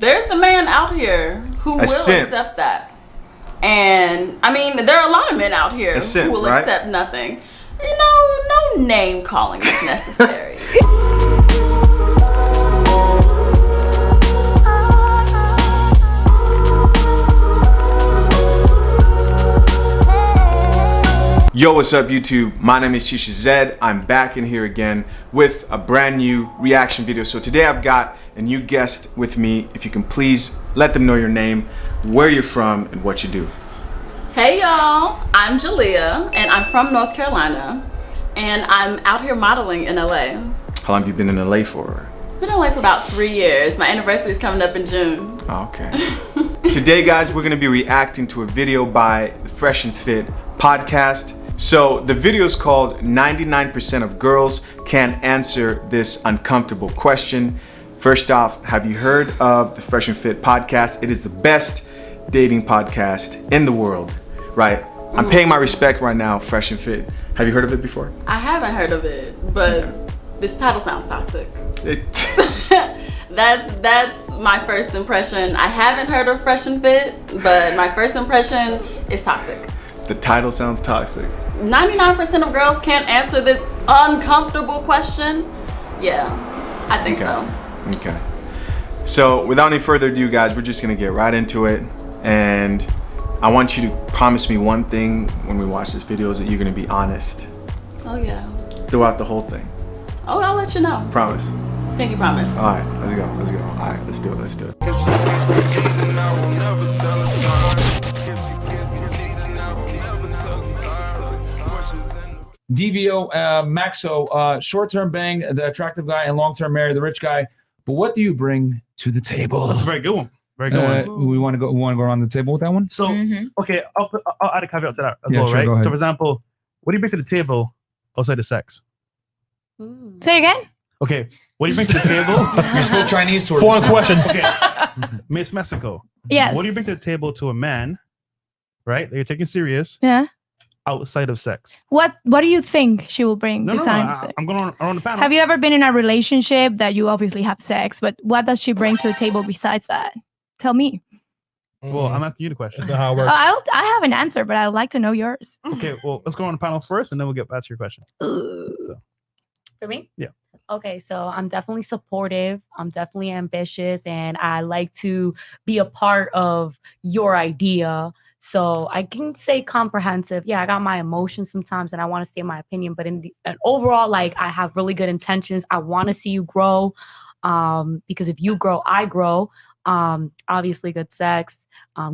There's a man out here who will accept that. And, I mean, there are a lot of men out here who will accept nothing. You know, no name calling is necessary. Yo, what's up YouTube? My name is Shisha Zed. I'm back in here again with a brand new reaction video. So today I've got a new guest with me. If you can please let them know your name, where you're from, and what you do. Hey y'all, I'm Jalea and I'm from North Carolina and I'm out here modeling in LA. How long have you been in LA for? Been in LA for about 3 years. My anniversary is coming up in June. Oh, okay. Today guys, we're gonna be reacting to a video by the Fresh and Fit podcast. So the video is called 99% of Girls Can't Answer This Uncomfortable Question. First off, have you heard of the Fresh and Fit podcast? It is the best dating podcast in the world, right? I'm paying my respect right now, Fresh and Fit. Have you heard of it before? I haven't heard of it, but this title sounds toxic. That's my first impression. I haven't heard of Fresh and Fit, but my first impression is toxic. The title sounds toxic. 99% of girls can't answer this uncomfortable question. Yeah, I think so. Okay. So without any further ado, guys, we're just gonna get right into it. And I want you to promise me one thing when we watch this video, is that you're gonna be honest. Oh yeah. Throughout the whole thing. Oh, I'll let you know. Promise. Pinky promise. All right, let's go. All right, let's do it. DVO, Maxo, short-term bang, the attractive guy, and long-term marry, the rich guy. But what do you bring to the table? That's a very good one. Very good one. We want to go around the table with that one. So, okay, I'll add a caveat to that as well, sure, right? go ahead. So, for example, what do you bring to the table outside of sex? Say again? Okay, what do you bring to the table? You spoke Chinese or Foreign question. Okay, Miss Mexico. Yes. What do you bring to the table to a man, right, that you're taking serious? Yeah. Outside of sex. What do you think she will bring No, besides sex? I'm going around the panel. Have you ever been in a relationship that you obviously have sex, but what does she bring to the table besides that? Tell me. Well, I'm asking you the question. That's how it works. I have an answer, but I would like to know yours. Okay, well, let's go on the panel first, and then we'll get back to your question. For me? Yeah. Okay, so I'm definitely supportive. I'm definitely ambitious, and I like to be a part of your idea. So I can say comprehensive. Yeah, I got my emotions sometimes, and I want to say my opinion. But and overall, like, I have really good intentions. I want to see you grow, because if you grow, I grow. Obviously, good sex,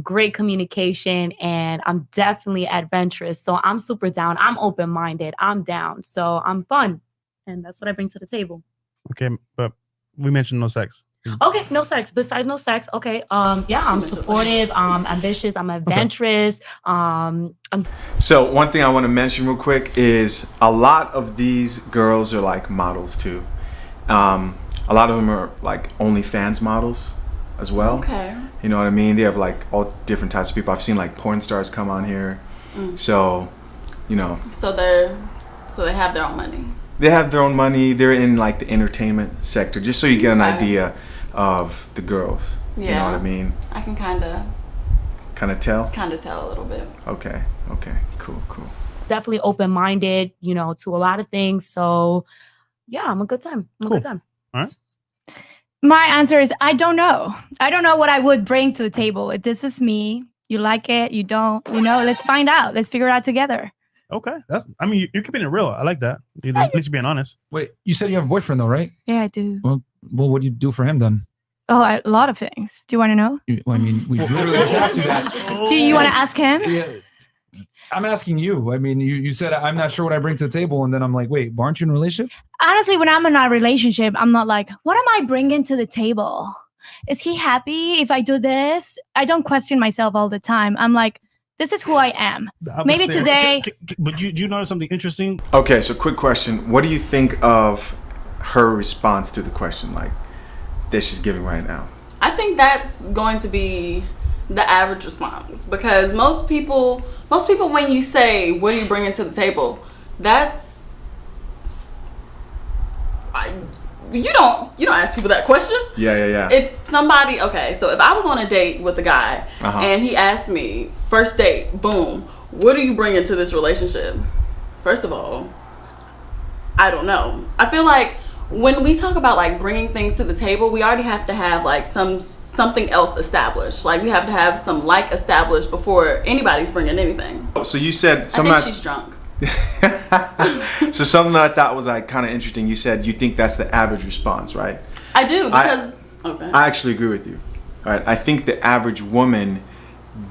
great communication, and I'm definitely adventurous. So I'm super down. I'm open-minded. I'm down. So I'm fun, and that's what I bring to the table. Okay, but we mentioned no sex. Okay, no sex. Besides no sex, okay. Yeah, I'm supportive. I'm ambitious. I'm adventurous. So one thing I want to mention real quick is a lot of these girls are like models too. A lot of them are like OnlyFans models as well. Okay. You know what I mean? They have like all different types of people. I've seen like porn stars come on here. So, you know. So they have their own money. They have their own money. They're in like the entertainment sector, just so you get an idea of the girls. Yeah. You know what I mean? I can kind of tell? Kind of tell a little bit. Okay. Cool. Definitely open-minded, you know, to a lot of things. So yeah, I'm a good time. I'm a good time. All right. My answer is I don't know. I don't know what I would bring to the table. This is me. You like it, you don't, let's find out. Let's figure it out together. Okay, you're keeping it real. I like that. At least you're being honest. Wait, you said you have a boyfriend though, right? Yeah, I do. Well, what do you do for him then? Oh, a lot of things. Do you want to know? I mean, we literally just asked you that. Do you want to ask him? Yeah. I'm asking you. I mean, you said I'm not sure what I bring to the table, and then I'm like, wait, aren't you in a relationship? Honestly, when I'm in a relationship, I'm not like, what am I bringing to the table? Is he happy if I do this? I don't question myself all the time. I'm like, this is who I am. Maybe today. But do you notice something interesting? Okay, so quick question. What do you think of her response to the question, like, that she's giving right now? I think that's going to be the average response, because most people when you say, what are you bringing to the table, that's you don't ask people that question. Yeah. If somebody, okay, so if I was on a date with a guy and he asked me, first date, boom, what are you bringing to this relationship? First of all, I don't know. I feel like when we talk about like bringing things to the table, we already have to have like something else established. Like we have to have some like established before anybody's bringing anything. So you said something. I think she's drunk. So something that I thought was like kind of interesting. You said you think that's the average response, right? I do because I actually agree with you. All right, I think the average woman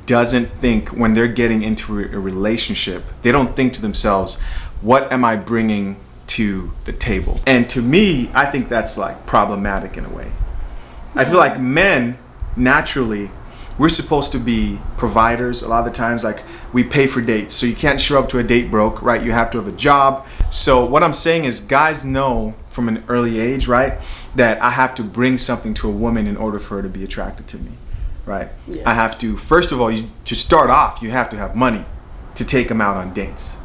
doesn't think when they're getting into a relationship, they don't think to themselves, what am I bringing to the table? And to me, I think that's like problematic in a way. I feel like men naturally, we're supposed to be providers a lot of the times. Like we pay for dates, so you can't show up to a date broke, right? You have to have a job. So what I'm saying is guys know from an early age, right, that I have to bring something to a woman in order for her to be attracted to me, right? Yeah. I have to, first of all, to start off, you have to have money to take them out on dates,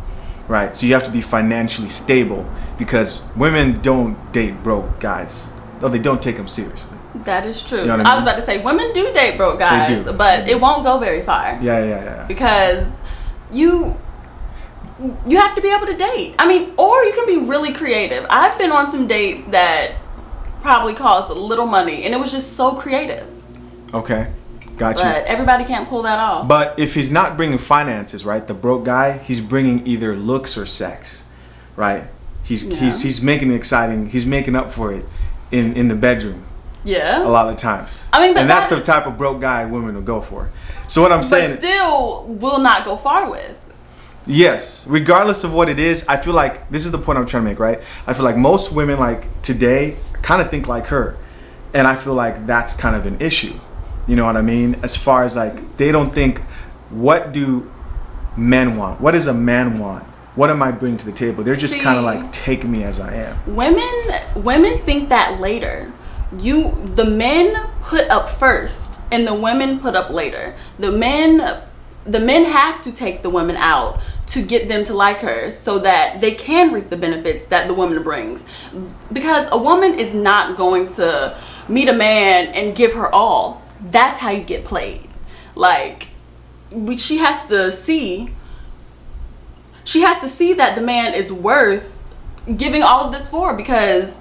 right? So you have to be financially stable because women don't date broke guys. No, they don't take them seriously. That is true. You know what I mean? I was about to say women do date broke guys, but it won't go very far. Yeah. Because you have to be able to date. I mean, or you can be really creative. I've been on some dates that probably cost a little money, and it was just so creative. Okay, got you. But everybody can't pull that off. But if he's not bringing finances, right, the broke guy, he's bringing either looks or sex, right? He's making it exciting. He's making up for it in the bedroom. Yeah. A lot of the times. I mean, but and that's the type of broke guy women will go for. So what I'm saying, but still will not go far with. Yes, regardless of what it is, I feel like this is the point I'm trying to make, right? I feel like most women like today kind of think like her, and I feel like that's kind of an issue. You know what I mean? As far as like they don't think, what do men want? What does a man want? What am I bringing to the table? They're just kind of like, take me as I am. Women think that later. The men put up first and the women put up later. The men have to take the women out to get them to like her so that they can reap the benefits that the woman brings. Because a woman is not going to meet a man and give her all. That's how you get played. Like, she has to see that the man is worth giving all of this for, because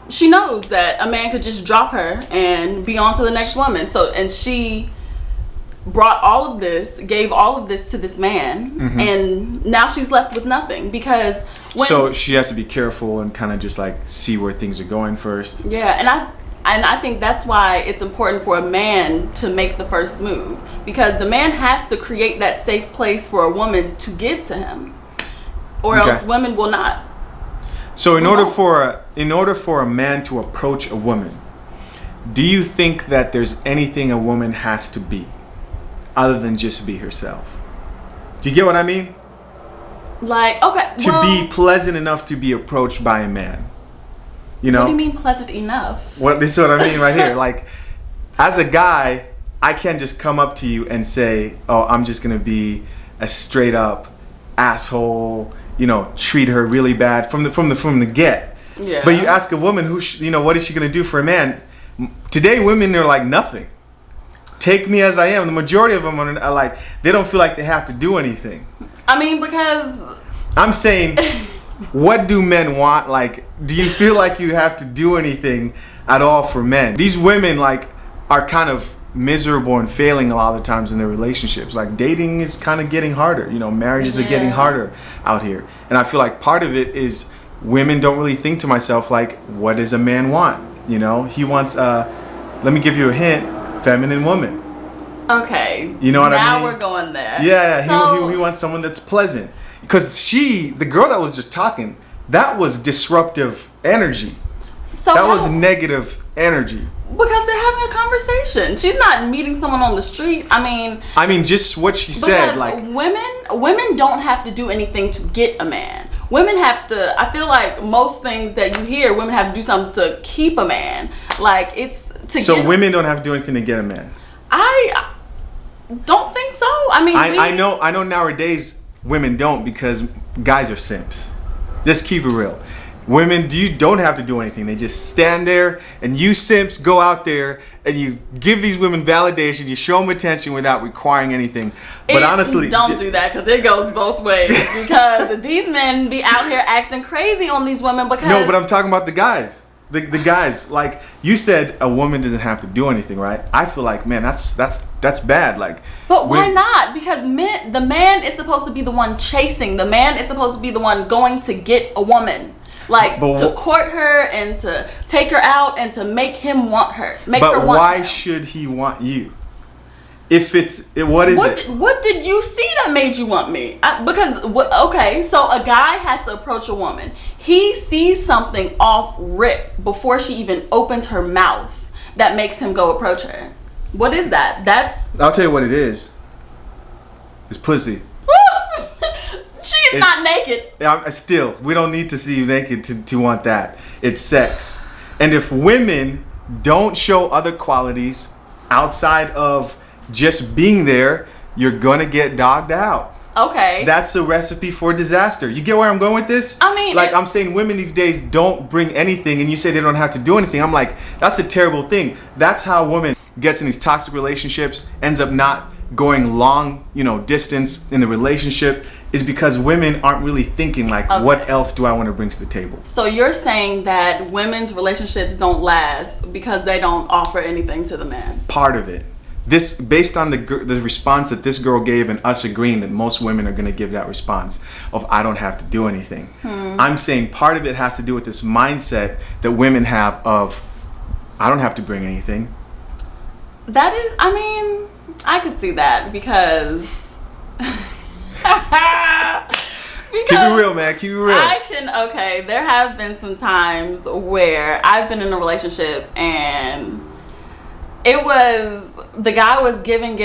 she knows that a man could just drop her and be on to the next woman. So, and she brought all of this, gave all of this to this man, and now she's left with nothing because so she has to be careful and kind of just like see where things are going first. Yeah, and I think that's why it's important for a man to make the first move, because the man has to create that safe place for a woman to give to him, or else women will not. So in order for a man to approach a woman, do you think that there's anything a woman has to be other than just be herself? Do you get what I mean? Like, okay, to be pleasant enough to be approached by a man. You know? What do you mean pleasant enough? This is what I mean right here. Like, as a guy, I can't just come up to you and say, "Oh, I'm just gonna be a straight up asshole." You know, treat her really bad from the get. Yeah. But you ask a woman what is she gonna do for a man? Today, women are like nothing. Take me as I am. The majority of them are like, they don't feel like they have to do anything. I mean, because I'm saying, what do men want? Like, do you feel like you have to do anything at all for men? These women like are kind of miserable and failing a lot of the times in their relationships. Like, dating is kind of getting harder. You know, marriages are getting harder out here. And I feel like part of it is women don't really think to myself like, what does a man want? You know, he wants let me give you a hint, feminine woman. Okay. You know what I mean? Now we're going there. Yeah, so, he wants someone that's pleasant. Because the girl that was just talking, that was disruptive energy. So that was negative energy. Because they're having a conversation. She's not meeting someone on the street. I mean, just what she said. Like, women don't have to do anything to get a man. Women have to. I feel like most things that you hear, women have to do something to keep a man. Like, it's to. So women don't have to do anything to get a man. I don't think so. I mean, I know nowadays women don't, because guys are simps. Just keep it real. Women, don't have to do anything. They just stand there, and you simps go out there and you give these women validation. You show them attention without requiring anything. But honestly, don't do that, because it goes both ways. Because these men be out here acting crazy on these women. Because no, but I'm talking about the guys. The guys, like you said, a woman doesn't have to do anything, right? I feel like, man, that's bad. Like, but why not? Because the man is supposed to be the one chasing. The man is supposed to be the one going to get a woman. Like, to court her and to take her out and to make him want her. But why should he want you? If what is it? What did you see that made you want me? Okay, so a guy has to approach a woman. He sees something off rip before she even opens her mouth that makes him go approach her. What is that? I'll tell you what it is. It's pussy. She's not naked. Still, we don't need to see you naked to want that. It's sex. And if women don't show other qualities outside of just being there, you're gonna get dogged out. Okay. That's a recipe for disaster. You get where I'm going with this? I mean, like, I'm saying women these days don't bring anything, and you say they don't have to do anything. I'm like, that's a terrible thing. That's how a woman gets in these toxic relationships, ends up not going long, distance in the relationship, is because women aren't really thinking like, what else do I want to bring to the table? So you're saying that women's relationships don't last because they don't offer anything to the man? Part of it. This, based on the response that this girl gave and us agreeing that most women are going to give that response of, I don't have to do anything. I'm saying part of it has to do with this mindset that women have of, I don't have to bring anything. That is, I could see that because keep it real, man. Keep it real. There have been some times where I've been in a relationship and the guy was giving, and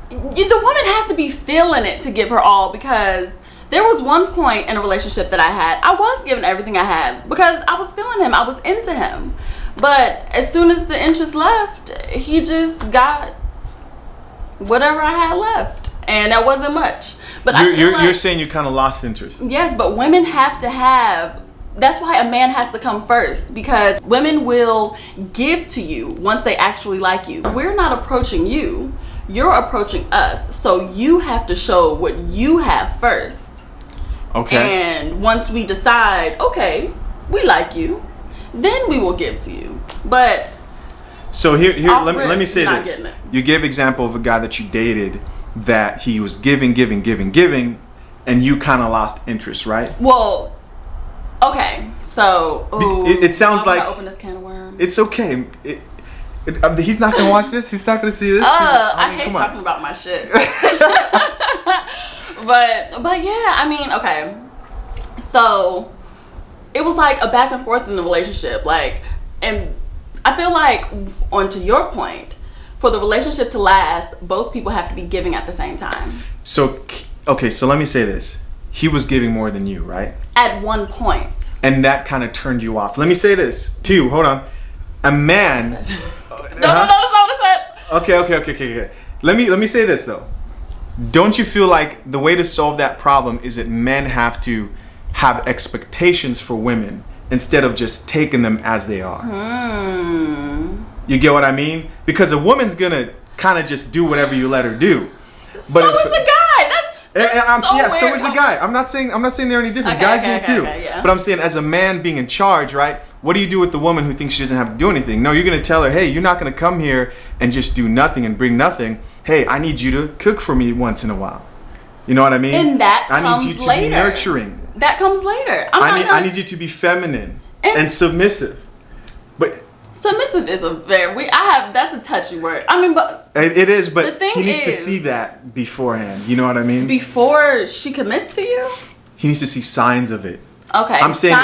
the woman has to be feeling it to give her all, because there was one point in a relationship that I was giving everything I had because I was feeling him, I was into him. But as soon as the interest left, he just got whatever I had left, and that wasn't much. But you're saying you kind of lost interest. Yes, but women have to have. That's why a man has to come first, because women will give to you once they actually like you. We're not approaching you. You're approaching us. So you have to show what you have first. Okay. And once we decide, okay, we like you, then we will give to you. But so here let me say this. You gave example of a guy that you dated that he was giving, and you kind of lost interest, right? Well, okay, so it sounds like open this can of worms. It's okay. He's not gonna watch this. He's not gonna see this. I hate talking about my shit. but yeah, okay. So it was like a back and forth in the relationship, and I feel like, onto your point, for the relationship to last, both people have to be giving at the same time. So let me say this. He was giving more than you, right? At one point. And that kind of turned you off. Let me say this too. Hold on. A man. No, that's not what I said. Okay. Let me say this though. Don't you feel like the way to solve that problem is that men have to have expectations for women instead of just taking them as they are? You get what I mean? Because a woman's gonna kind of just do whatever you let her do. So is a guy. So is a guy. I'm not saying they're any different. Guys do too. Yeah. But I'm saying, as a man being in charge, right? What do you do with the woman who thinks she doesn't have to do anything? No, you're gonna tell her, hey, you're not gonna come here and just do nothing and bring nothing. Hey, I need you to cook for me once in a while. You know what I mean? And that comes later. I need you to be nurturing. That comes later. I need you to be feminine and submissive. But submissive is that's a touchy word. But it is. But the thing he needs to see that beforehand. You know what I mean? Before she commits to you, he needs to see signs of it. Okay. I'm saying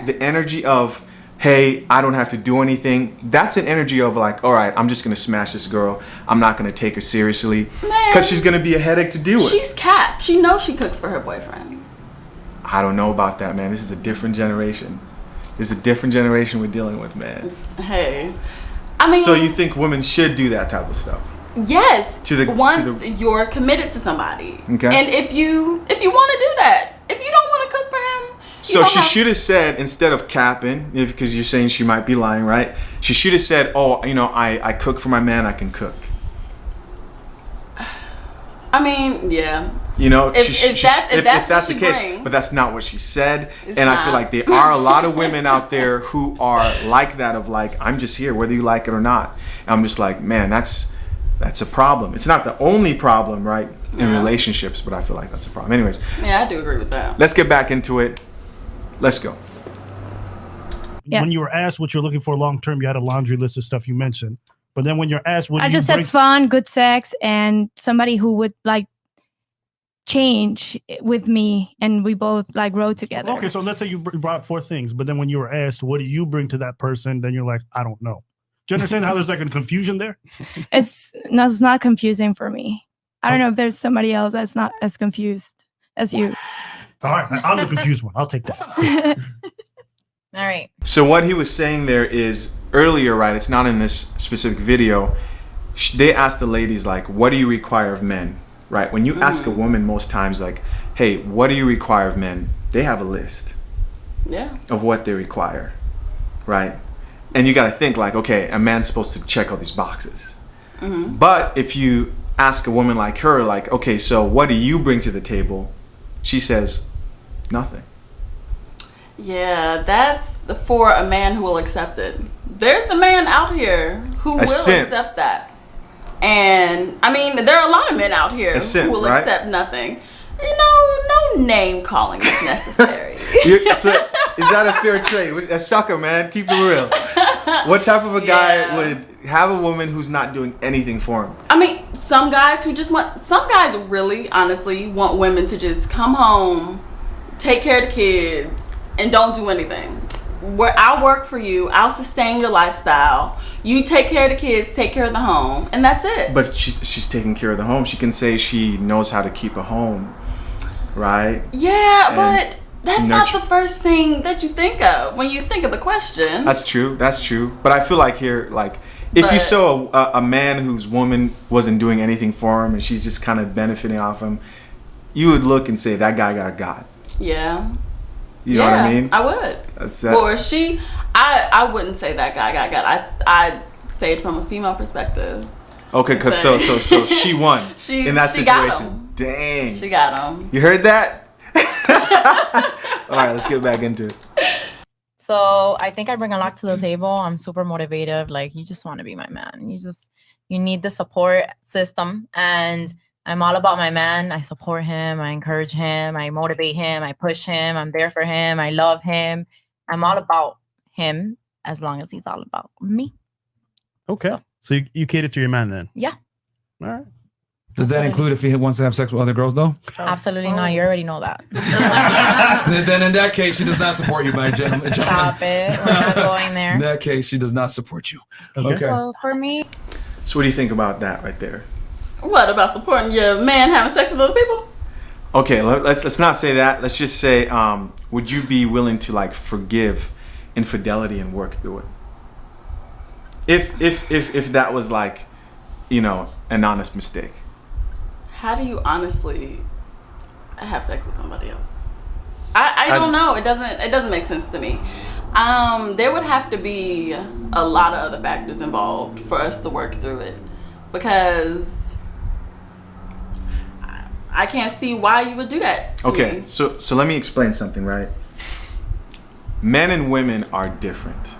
the energy of, hey, I don't have to do anything. That's an energy of like, all right, I'm just gonna smash this girl. I'm not gonna take her seriously because she's gonna be a headache to deal with. She's capped. She knows she cooks for her boyfriend. I don't know about that, man. This is a different generation. This is a different generation we're dealing with, man. Hey, so you think women should do that type of stuff? Yes. To the once you're committed to somebody. Okay. And if you want to do that, if you don't want to cook for him, so she should have said, instead of capping, because you're saying she might be lying, right? She should have said, "Oh, I cook for my man. I can cook." I mean, yeah. If that's the case, but that's not what she said, and I feel like there are a lot of women out there who are like that. Of like, I'm just here, whether you like it or not. And I'm just like, man, that's a problem. It's not the only problem, right, in relationships, but I feel like that's a problem. Anyways, yeah, I do agree with that. Let's get back into it. Let's go. Yes. When you were asked what you're looking for long term, you had a laundry list of stuff you mentioned. But then when you're asked, what I just said fun, good sex, and somebody who would like change with me, and we both like grow together. Okay, so let's say you brought 4 things, but then when you were asked, what do you bring to that person? Then you're like, I don't know. Do you understand how there's like a confusion there? It's not confusing for me. I don't know if there's somebody else that's not as confused as you. All right, I'm the confused one. I'll take that. All right. So what he was saying there is earlier, right? It's not in this specific video. They asked the ladies, like, what do you require of men, right? When you ask a woman most times, like, hey, what do you require of men? They have a list of what they require, right? And you got to think like, okay, a man's supposed to check all these boxes. But if you ask a woman like her, like, okay, so what do you bring to the table? She says, nothing. Yeah, that's for a man who will accept it. There's a man out here who will accept that. And, I mean, there are a lot of men out here who will accept nothing. No name calling is necessary. So, is that a fair trade? A sucker, man. Keep it real. What type of a guy would have a woman who's not doing anything for him? I mean, some guys really, honestly, want women to just come home, take care of the kids, and don't do anything. I'll work for you. I'll sustain your lifestyle. You take care of the kids, take care of the home, and that's it. But she's taking care of the home. She can say she knows how to keep a home, right? Yeah, but that's not the first thing that you think of when you think of the question. That's true. But I feel like here, like, if you saw a man whose woman wasn't doing anything for him and she's just kind of benefiting off him, you would look and say, that guy got God. Yeah. You know what I mean? I would. Or she, I wouldn't say that guy got God. I'd say it from a female perspective. Okay, because so she won in that situation. Got him. Dang. She got him. You heard that? All right, let's get back into it. So I think I bring a lot to the table. I'm super motivative. Like, you just want to be my man. You need the support system, and I'm all about my man. I support him. I encourage him. I motivate him. I push him. I'm there for him. I love him. I'm all about him as long as he's all about me. Okay. So you cater to your man then? Yeah. All right. Does that include if he wants to have sex with other girls, though? Absolutely not. You already know that. Then in that case, she does not support you, my gentleman. Stop it. We're not going there. In that case, she does not support you. Okay. Well, for me, So what do you think about that right there? What about supporting your man having sex with other people? Okay, let's not say that. Let's just say, would you be willing to like forgive infidelity and work through it? If that was like, an honest mistake. How do you honestly have sex with somebody else? I don't know. It doesn't make sense to me. There would have to be a lot of other factors involved for us to work through it, because I can't see why you would do that to me. So let me explain something, right? Men and women are different,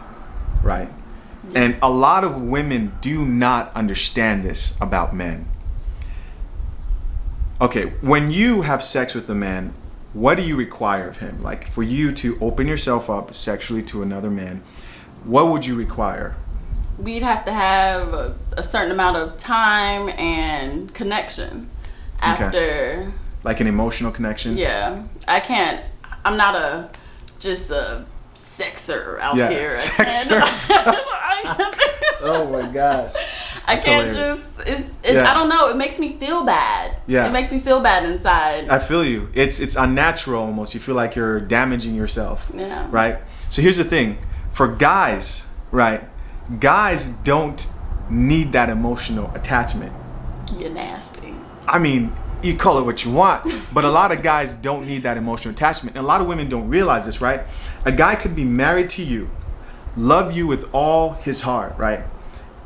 right? Yeah. And a lot of women do not understand this about men. Okay, when you have sex with a man, what do you require of him? Like, for you to open yourself up sexually to another man, what would you require? We'd have to have a certain amount of time and connection after. Like an emotional connection? Yeah. I'm not just a sexer out here. Sexer. Oh my gosh. I can't I don't know. It makes me feel bad. Yeah. It makes me feel bad inside. I feel you. It's unnatural almost. You feel like you're damaging yourself. Yeah. Right? So here's the thing. For guys, right? Guys don't need that emotional attachment. You're nasty. I mean, you call it what you want, but a lot of guys don't need that emotional attachment. And a lot of women don't realize this, right? A guy could be married to you, love you with all his heart, right?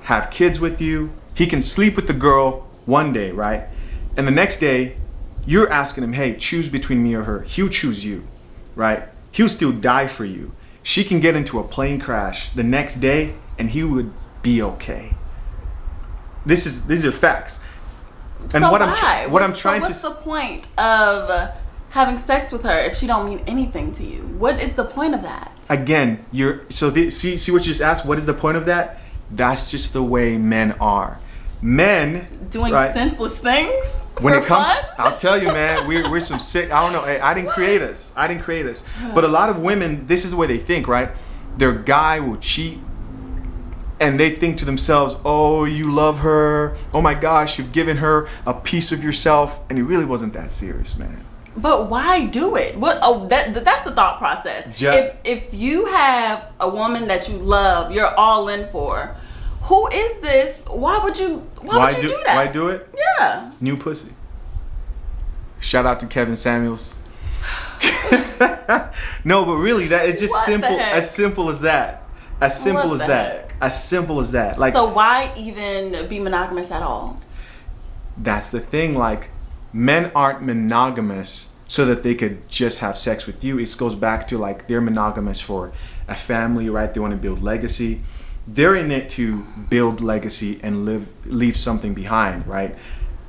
Have kids with you. He can sleep with the girl one day, right? And the next day, you're asking him, hey, choose between me or her. He'll choose you, right? He'll still die for you. She can get into a plane crash the next day and he would be okay. These are facts. And so what why? what's the point of having sex with her if she don't mean anything to you? What is the point of that? Again, see what you just asked. What is the point of that? That's just the way men are. Men doing senseless things. When it comes, fun? I'll tell you, man, we're some sick. I don't know. I didn't create us. But a lot of women, this is the way they think, right? Their guy will cheat. And they think to themselves, oh, you love her. Oh my gosh, you've given her a piece of yourself. And it really wasn't that serious, man. But why do it? What? Oh, that's the thought process. If you have a woman that you love, you're all in for. Who is this? Why would you do that? Why do it? Yeah. New pussy. Shout out to Kevin Samuels. No, but really, that is just simple. As simple as that. As simple as that. As simple as that. Like, so why even be monogamous at all? That's the thing. Like, men aren't monogamous so that they could just have sex with you. It goes back to like they're monogamous for a family, right? They want to build legacy. They're in it to build legacy and leave something behind, right?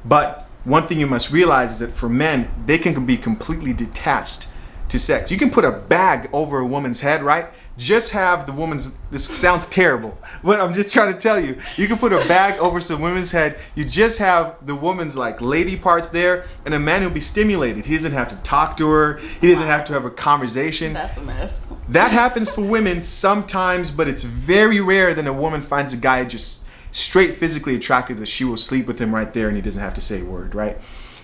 But one thing you must realize is that for men, they can be completely detached to sex. You can put a bag over a woman's head, right? Just have the woman's, this sounds terrible, but I'm just trying to tell you, you can put a bag over some women's head. You just have the woman's like lady parts there, and a man will be stimulated. He doesn't have to talk to her. He doesn't have to have a conversation. That's a mess. That happens for women sometimes, but it's very rare that a woman finds a guy just straight physically attractive that she will sleep with him right there and he doesn't have to say a word, right?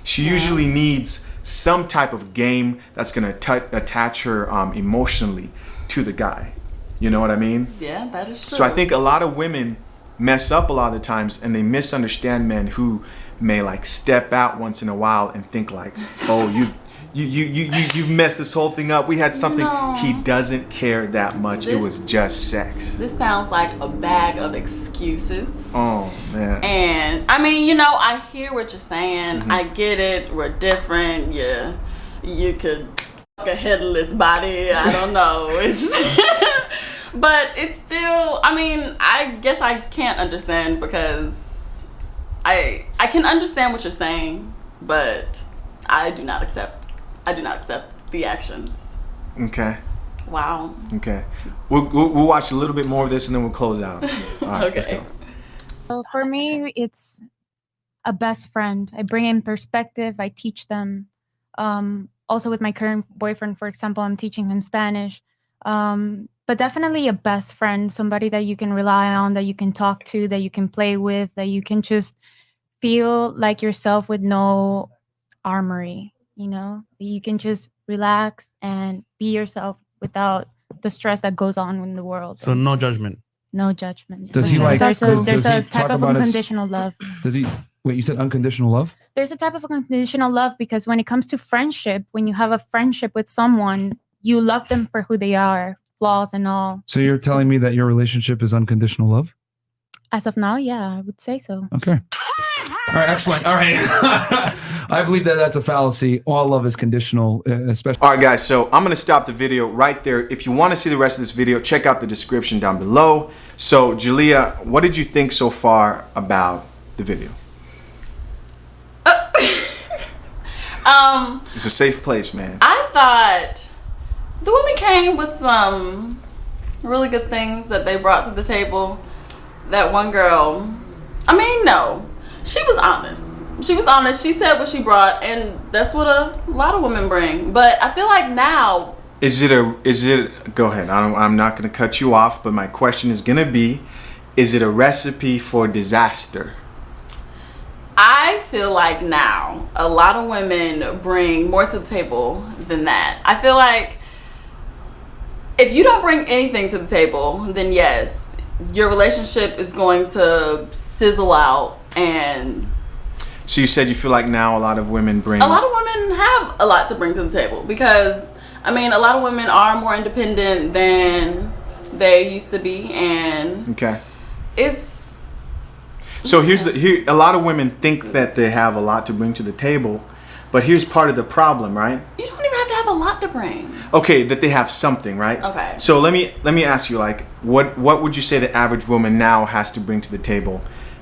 She usually needs some type of game that's going to attach her emotionally to the guy. You know what I mean? Yeah, that is true. So I think a lot of women mess up a lot of the times and they misunderstand men who may like step out once in a while and think like, oh, you messed this whole thing up. We had something. No. He doesn't care that much. It was just sex. This sounds like a bag of excuses. Oh, man. And I mean, you know, I hear what you're saying. Mm-hmm. I get it. We're different. Yeah, you could a headless body. I don't know. But it's still, I mean, I guess I can't understand because I can understand what you're saying, but I do not accept the actions. Okay. Wow. Okay. We'll watch a little bit more of this and then we'll close out. All right, okay. Let's go. So for me, it's a best friend. I bring in perspective. I teach them. Also with my current boyfriend, for example, I'm teaching him Spanish. But definitely a best friend, somebody that you can rely on, that you can talk to, that you can play with, that you can just feel like yourself with no armory, you know? You can just relax and be yourself without the stress that goes on in the world. So no judgment. No judgment. Does he like? There's a talk type of about unconditional love. Does he? Wait, you said unconditional love? There's a type of unconditional love because when it comes to friendship, when you have a friendship with someone, you love them for who they are, flaws and all. So you're telling me that your relationship is unconditional love? As of now, yeah, I would say so. Okay. All right, excellent. All right. I believe that that's a fallacy. All love is conditional, especially. All right, guys, so I'm going to stop the video right there. If you want to see the rest of this video, check out the description down below. So, Julia, what did you think so far about the video? It's a safe place, man. I thought the women came with some really good things that they brought to the table. That one girl, I mean, no, she was honest. She was honest. She said what she brought, and that's what a lot of women bring. But I feel like now, go ahead. I'm not going to cut you off, but my question is going to be, is it a recipe for disaster? I feel like now a lot of women bring more to the table than that. I feel like if you don't bring anything to the table, then yes, your relationship is going to sizzle out and So you said you feel like now a lot of women bring. A lot of women have a lot to bring to the table because, I mean, a lot of women are more independent than they used to be, and Okay. it's. So here a lot of women think that they have a lot to bring to the table, but here's part of the problem, right? You don't even have to have a lot to bring. Okay, that they have something, right? Okay. So let me ask you, like, what would you say the average woman now has to bring to the table,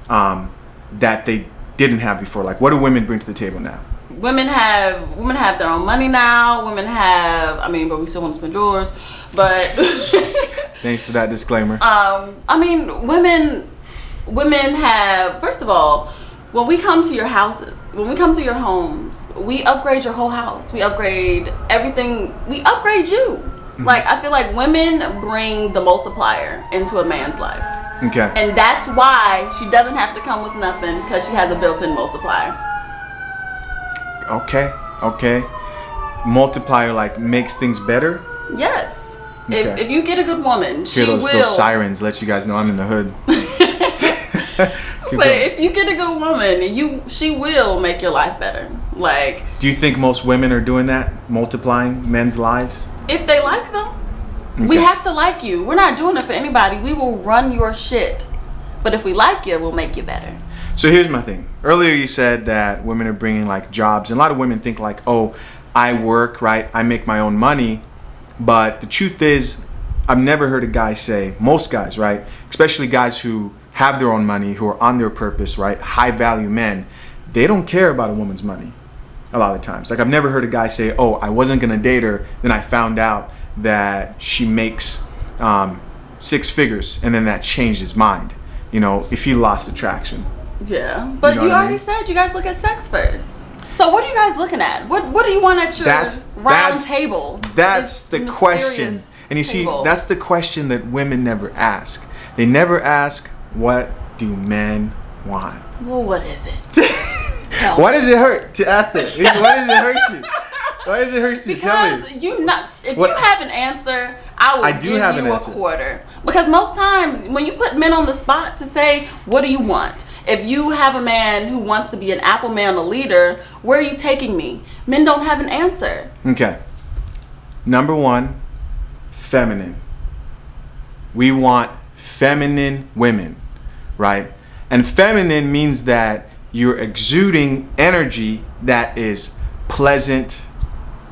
that they didn't have before? Like, what do women bring to the table now? Women have their own money now. Women have, I mean, but we still want to spend yours. But Thanks for that disclaimer. I mean, women have. First of all, when we come to your houses, when we come to your homes, we upgrade your whole house. We upgrade everything. We upgrade you. Like, I feel like women bring the multiplier into a man's life. Okay. And that's why she doesn't have to come with nothing, because she has a built-in multiplier. Okay. Multiplier, like, makes things better. Yes. Okay. If you get a good woman, she Hear those will. sirens let you guys know I'm in the hood. Keep But going. if you get a good woman, she will make your life better. Like, Do you think most women are doing that, multiplying men's lives? if they like them, we Okay. have to like you. We're not doing it for anybody. We will run your shit. But if we like you, we'll make you better. So here's my thing. Earlier you said that women are bringing like jobs, and a lot of women think like, oh, I work, right? I make my own money. But the truth is, I've never heard a guy say, most guys, right? Especially guys who have their own money, who are on their purpose, right? High value men, they don't care about a woman's money a lot of times. Like, I've never heard a guy say, oh, I wasn't going to date her, then I found out that she makes 6 figures, and then that changed his mind, you know, if he lost attraction. Yeah. But know you what I already mean? said you guys look at sex first. So what are you guys looking at? What do you want at your round table? That's This the question. mysterious And you see, table? that's the question that women never ask. They never ask, what do men want? Well, what is it? Tell Why me. does it hurt to ask that? Why does it hurt you? Why does it hurt you to tell me? Because if What- you have an answer, I will I do give have you an a answer. quarter. Because most times when you put men on the spot to say, what do you want? If you have a man who wants to be an alpha male, a leader, where are you taking me? Men don't have an answer. Okay. Number 1, feminine. We want feminine women, right? And feminine means that you're exuding energy that is pleasant,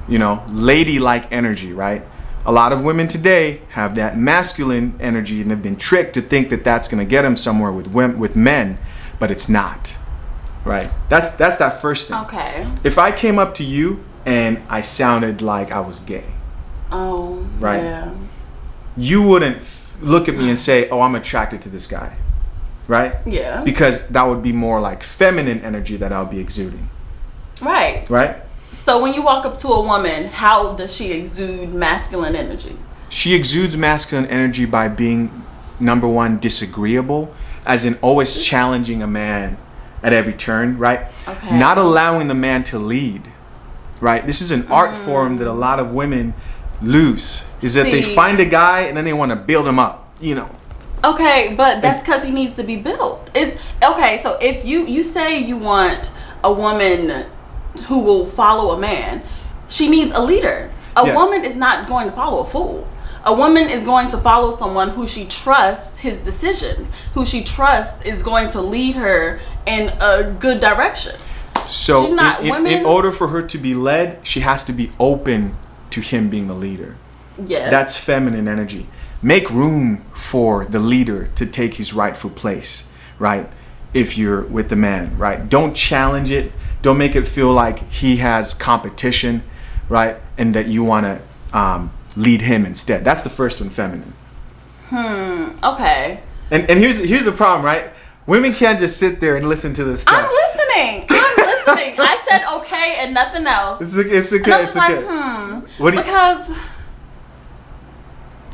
you know, ladylike energy, right? A lot of women today have that masculine energy, and they've been tricked to think that that's going to get them somewhere with men, but it's not, right? That's that first thing. Okay. If I came up to you and I sounded like I was gay, Oh, Right. yeah. you wouldn't look at me and say, oh, I'm attracted to this guy, right? Yeah. Because that would be more like feminine energy that I'll be exuding, Right. right? So when you walk up to a woman, how does she exude masculine energy? She exudes masculine energy by being, number 1, disagreeable, as in always challenging a man at every turn, right? Okay. Not allowing the man to lead, right? This is an art form that a lot of women lose, is that they See. find a guy and then they want to build him up, you know. Okay, but that's because he needs to be built. Okay, so if you say you want a woman who will follow a man, she needs a leader. A Yes. woman is not going to follow a fool. A woman is going to follow someone who she trusts his decisions, who she trusts is going to lead her in a good direction. So She's not in women- order for her to be led, she has to be open to him being the leader. Yes. That's feminine energy. Make room for the leader to take his rightful place, right? If you're with the man, right? Don't challenge it. Don't make it feel like he has competition, right? And that you want to lead him instead. That's the first one, feminine. Okay. And here's the problem, right? Women can't just sit there and listen to this stuff. I'm listening. I said okay and nothing else. It's okay. It's And I was okay. just It's like, okay. What do you,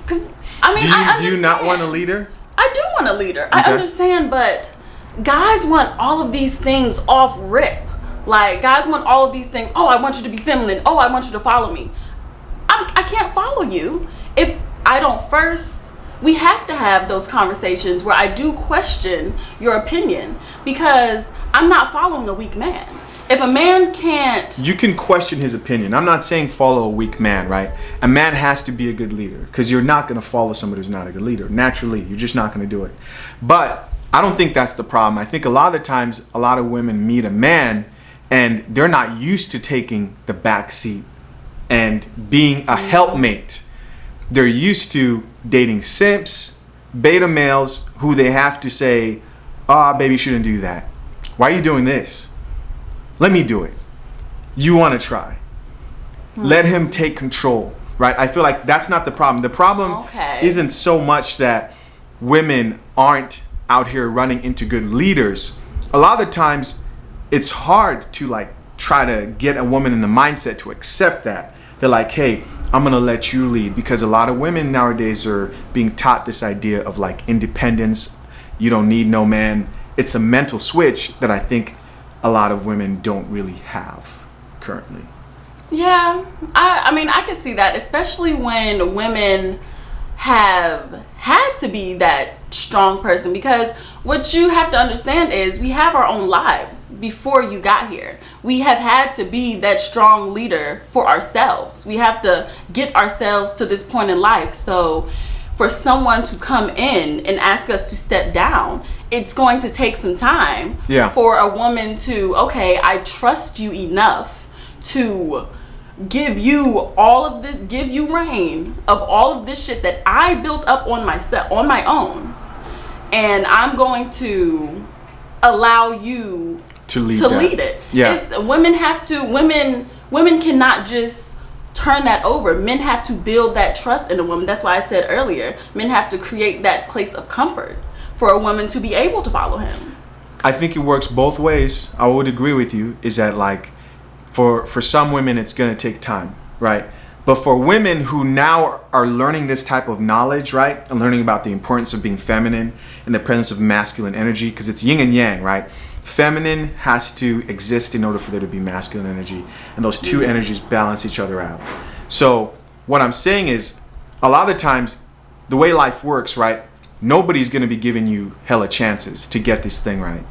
because I mean, do you I do you not understand. want a leader? I do want a leader. Okay. I understand, but guys want all of these things off rip. Like, guys want all of these things. Oh, I want you to be feminine. Oh, I want you to follow me. I can't follow you if I don't first. We have to have those conversations where I do question your opinion, because I'm not following a weak man. If a man can't... You can question his opinion. I'm not saying follow a weak man, right? A man has to be a good leader because you're not going to follow somebody who's not a good leader. Naturally, you're just not going to do it. But I don't think that's the problem. I think a lot of the times, a lot of women meet a man and they're not used to taking the back seat and being a helpmate. They're used to dating simps, beta males who they have to say, baby, you shouldn't do that. Why are you doing this? Let me do it. You want to try. Let him take control, right? I feel like that's not the problem. The problem isn't so much that women aren't out here running into good leaders. A lot of the times it's hard to like try to get a woman in the mindset to accept that. They're like, hey, I'm going to let you lead, because a lot of women nowadays are being taught this idea of like independence. You don't need no man. It's a mental switch that I think a lot of women don't really have currently. Yeah, I mean, I could see that, especially when women have had to be that strong person, because what you have to understand is we have our own lives before you got here. We have had to be that strong leader for ourselves. We have to get ourselves to this point in life. So for someone to come in and ask us to step down, it's going to take some time for a woman to, okay, I trust you enough to give you all of this, give you reign of all of this shit that I built up on myself, on my own, and I'm going to allow you to lead it. Yeah, women have to. Women cannot just turn that over. Men have to build that trust in a woman. That's why I said earlier, men have to create that place of comfort for a woman to be able to follow him. I think it works both ways. I would agree with you. Is that like, for some women it's going to take time, right? But for women who now are learning this type of knowledge, right, and learning about the importance of being feminine in the presence of masculine energy, because it's yin and yang, right? Feminine has to exist in order for there to be masculine energy, and those two energies balance each other out. So what I'm saying is, a lot of the times the way life works, right, nobody's going to be giving you hella chances to get this thing right.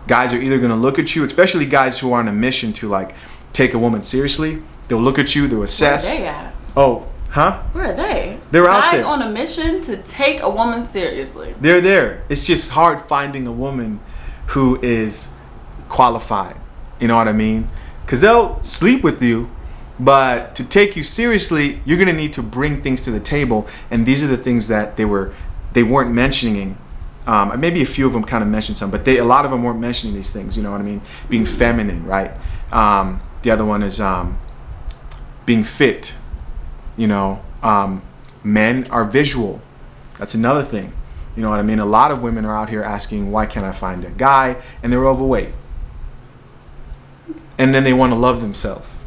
Guys are either going to look at you, especially guys who are on a mission to like take a woman seriously. They'll look at you, they'll assess. Where are they at? Oh, huh? Where are they? They're out there. Guys on a mission to take a woman seriously. They're there. It's just hard finding a woman who is qualified. You know what I mean? Because they'll sleep with you, but to take you seriously, you're going to need to bring things to the table. And these are the things that they weren't mentioning. Maybe a few of them kind of mentioned some, but a lot of them weren't mentioning these things. You know what I mean? Being feminine, right? The other one is being fit. You know, men are visual. That's another thing. You know what I mean? A lot of women are out here asking, why can't I find a guy? And they're overweight. And then they want to love themselves.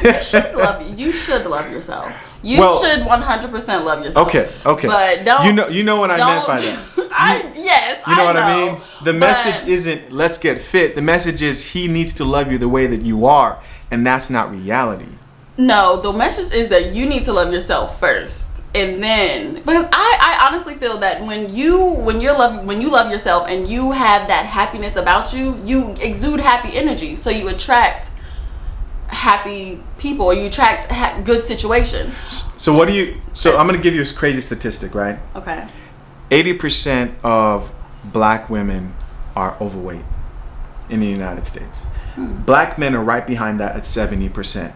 You should love yourself. You should 100% love yourself. Okay. But don't. You know what I meant by that. Yes. You know what I mean? The message isn't let's get fit. The message is he needs to love you the way that you are, and that's not reality. No, the message is that you need to love yourself first, and then, because I honestly feel that when you love yourself and you have that happiness about you, you exude happy energy, so you attract happy people, or you attract good situations. So I'm gonna give you a crazy statistic, right? Okay. 80% of black women are overweight in the United States. Black men are right behind that at 70%.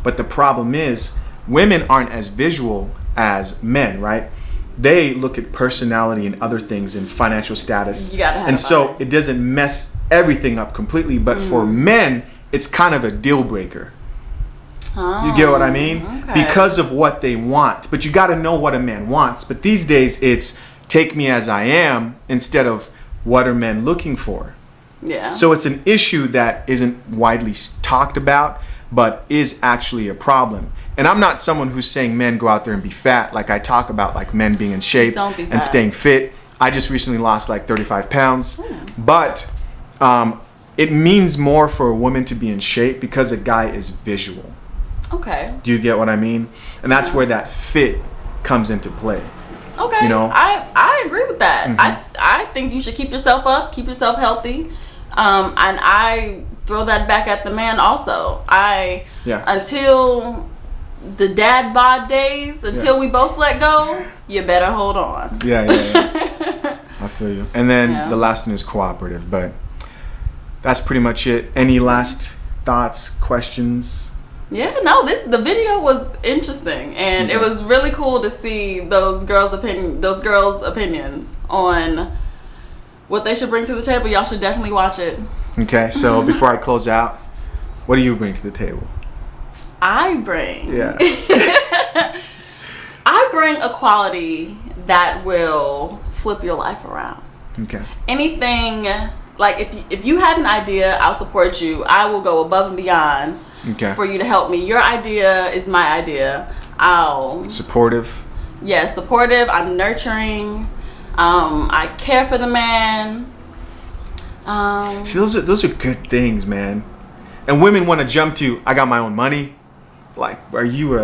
But the problem is, women aren't as visual as men, right? They look at personality and other things and financial status. And so it doesn't mess everything up completely. But for men, it's kind of a deal breaker. You get what I mean? Okay. Because of what they want. But you got to know what a man wants. But these days, it's take me as I am instead of what are men looking for. Yeah. So it's an issue that isn't widely talked about, but is actually a problem. And I'm not someone who's saying men go out there and be fat. Like I talk about like men being in shape and staying fit. I just recently lost like 35 pounds. But it means more for a woman to be in shape because a guy is visual. Okay. Do you get what I mean? And that's where that fit comes into play. Okay. You know? I agree with that. I think you should keep yourself up, keep yourself healthy. And I throw that back at the man also. Until the dad bod days, until we both let go, you better hold on. Yeah. I feel you. And then the last one is cooperative, but that's pretty much it. Any last thoughts, questions? Yeah, no, the video was interesting, and it was really cool to see those girls' opinions on what they should bring to the table. Y'all should definitely watch it. Okay, so before I close out, what do you bring to the table? I bring a quality that will flip your life around. Okay. Anything, like if you have an idea, I'll support you. I will go above and beyond for you to help me. Your idea is my idea. Supportive. Yeah, supportive. I'm nurturing. I care for the man. See, those are good things, man. And women want to jump to, I got my own money. Like, are you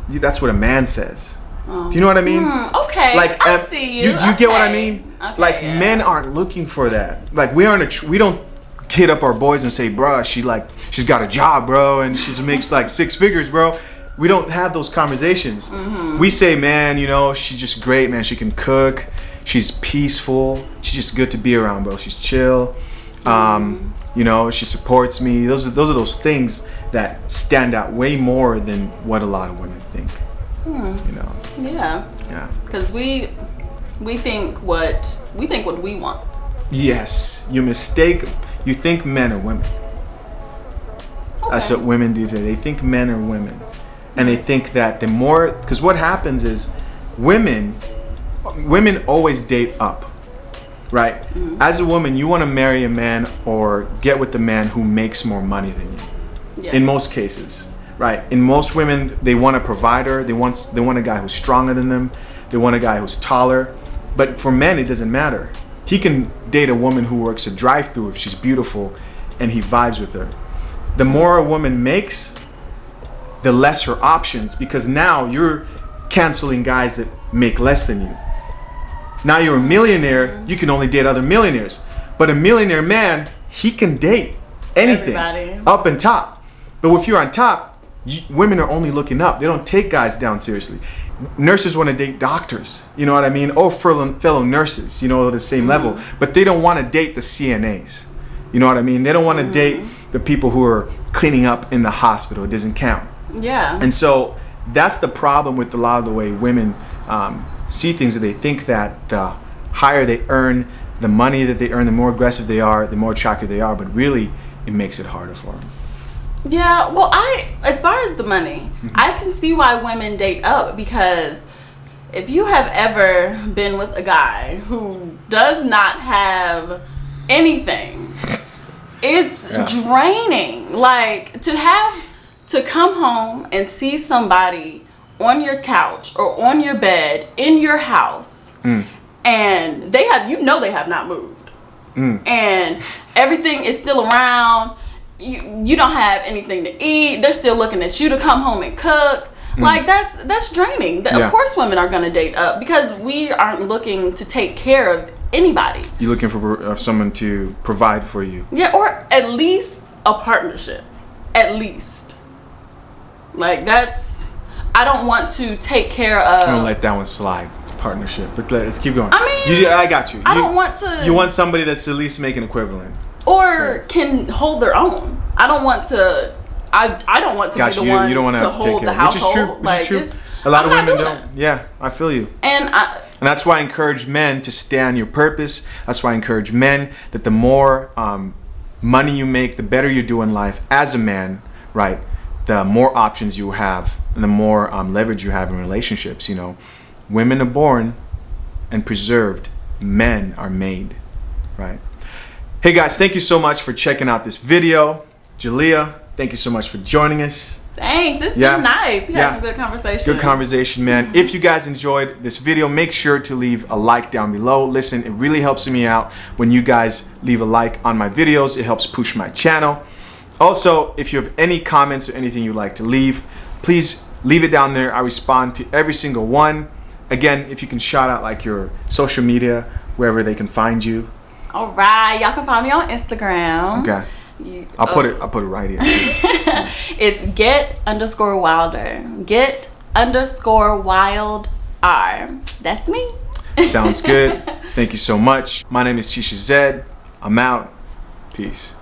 that's what a man says. Do you know what I mean? Okay, like, I see you. Do you get what I mean? Okay, like, men aren't looking for that. Like, we don't hit up our boys and say, bruh, she's got a job, bro, and she makes like 6 figures, bro. We don't have those conversations. We say, man, she's just great, man. She can cook. She's peaceful. She's just good to be around, bro. She's chill. She supports me. Those are those things that stand out way more than what a lot of women think. Yeah. Because we think what we want. Yes, you think men are women. Okay. That's what women do today. They think men are women, and they think that because what happens is women always date up. Right? As a woman, you want to marry a man or get with the man who makes more money than you. Yes. In most cases, right? In most women, they want a provider. They want a guy who's stronger than them. They want a guy who's taller. But for men, it doesn't matter. He can date a woman who works a drive-thru if she's beautiful and he vibes with her. The more a woman makes, the less her options, because now you're canceling guys that make less than you. Now you're a millionaire, you can only date other millionaires. But a millionaire man, he can date anything, up and top. But if you're on top, women are only looking up. They don't take guys down seriously. Nurses want to date doctors, you know what I mean? Or fellow nurses, the same level. But they don't want to date the CNAs, you know what I mean? They don't want to date the people who are cleaning up in the hospital. It doesn't count. Yeah. And so that's the problem with a lot of the way women see things, that they think that the higher they earn, the money that they earn, the more aggressive they are, the more attractive they are, but really it makes it harder for them. Yeah, well, as far as the money, I can see why women date up, because if you have ever been with a guy who does not have anything, it's draining. Like, to come home and see somebody on your couch or on your bed in your house, and they have not moved, and everything is still around. You don't have anything to eat. They're still looking at you to come home and cook. Like, that's draining. Of course women are going to date up, because we aren't looking to take care of anybody. You're looking for someone to provide for you. Yeah, or at least a partnership. At least. Like, I don't want to take care of. I'm gonna let that one slide. Partnership, but let's keep going. I mean, I got you. I don't want to. You want somebody that's at least making equivalent, or can hold their own. I don't want to. I don't want to be the one you don't want to hold the household. Which is true. A lot of women don't. Yeah, I feel you. And that's why I encourage men to stay on your purpose. That's why I encourage men that the more money you make, the better you do in life as a man, right? The more options you have, and the more leverage you have in relationships. Women are born and preserved. Men are made, right? Hey guys, thank you so much for checking out this video. Jalea, thank you so much for joining us. Thanks. It's been nice. We had some good conversation. Good conversation, man. If you guys enjoyed this video, make sure to leave a like down below. Listen, it really helps me out when you guys leave a like on my videos. It helps push my channel. Also, if you have any comments or anything you'd like to leave, please leave it down there. I respond to every single one. Again, if you can shout out like your social media, wherever they can find you. All right, y'all can find me on Instagram. Okay. I'll put it right here. It's get_wilder. Get_wild_r. That's me. Sounds good. Thank you so much. My name is Tisha Zed. I'm out. Peace.